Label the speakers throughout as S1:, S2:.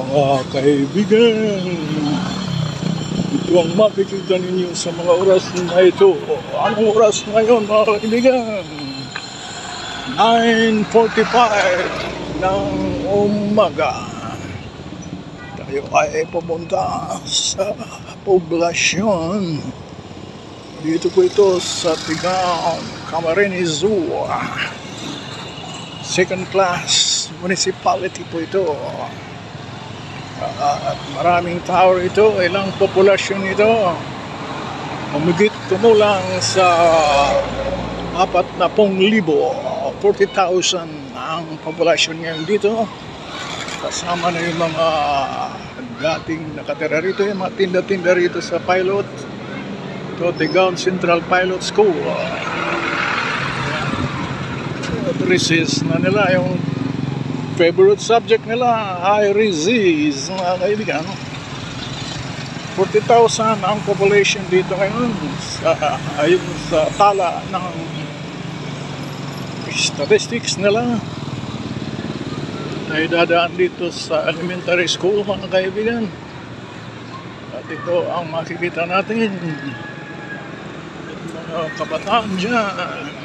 S1: Mga kaibigan, ito ang makikita ninyo sa mga oras na ito. Anong oras ngayon mga kaibigan? 9:45 ng umaga. Tayo ay pumunta sa poblasyon. Dito po ito sa Tigaon, Camarines Zoo. Second class municipality po ito. At maraming tao ito, ilang populasyon ito. Umigit kumulang sa 40,000 ang populasyon ngayon dito. Kasama na yung mga dating nakatira rito, yung mga tinda-tinda rito sa pilot. Ito, Tigaon Central Pilot School. Resist na nila yung favorite subject nila, high resist, mga kaibigan. 40,000 ang population dito ngayon ayon sa tala ng statistics nila. Tayo dadaan dito sa elementary school mga kaibigan. At ito ang makikita natin. Mga kabataan dyan.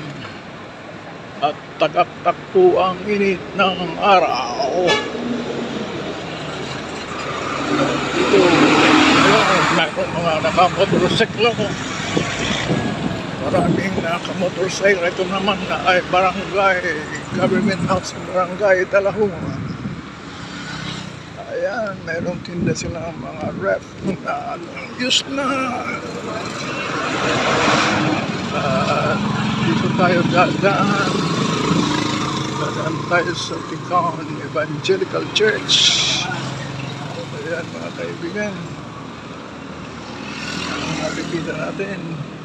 S1: At tagaktakpo ang init ng araw. Ito, mayroong mga nakamotorsiklo. Maraming nakamotorsiklo. Ito naman na ay barangay, government house ng barangay Talahong. Ayan, mayroong tinda silang mga ref na used na. Dito tayo dadaan tayo sa Tigaon Evangelical Church. Ayan mga kaibigan, ang nakikita natin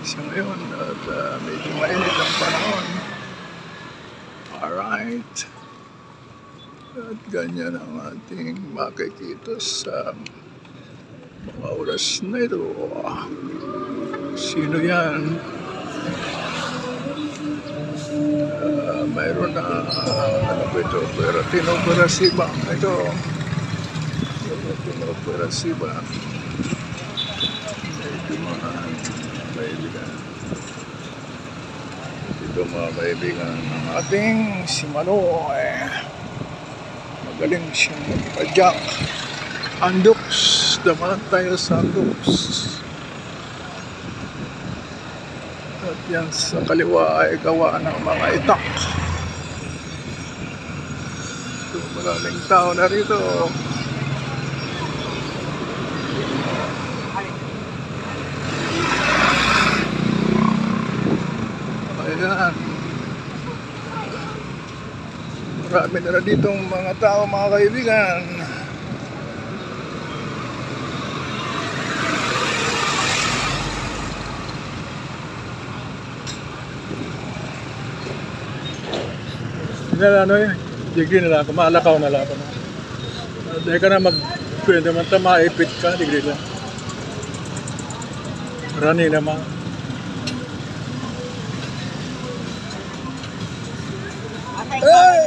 S1: sa ngayon at medyo mainit ang panahon. Alright, at ganyan ang ating makikita sa mga oras na ito. Sino yan? Mayroon na ano po ito, Tinoperasiba ito. Tinoperasiba ito mga kaibigan. Ito mga kaibigan ng ating si Manoy. Magaling siyang magpadyak. Andoks, daman tayo sa Andoks. At yan sa kaliwa ay gawa ng mga itak. So, maraming tao na rito. Ayan. Marami na ditong mga tao mga kaibigan. Ano yun, digri na lang, kumalakaw na lang ako na. Dahil ka na mag-pwede man ito, maipit ka, digri lang. Rani naman. Hey!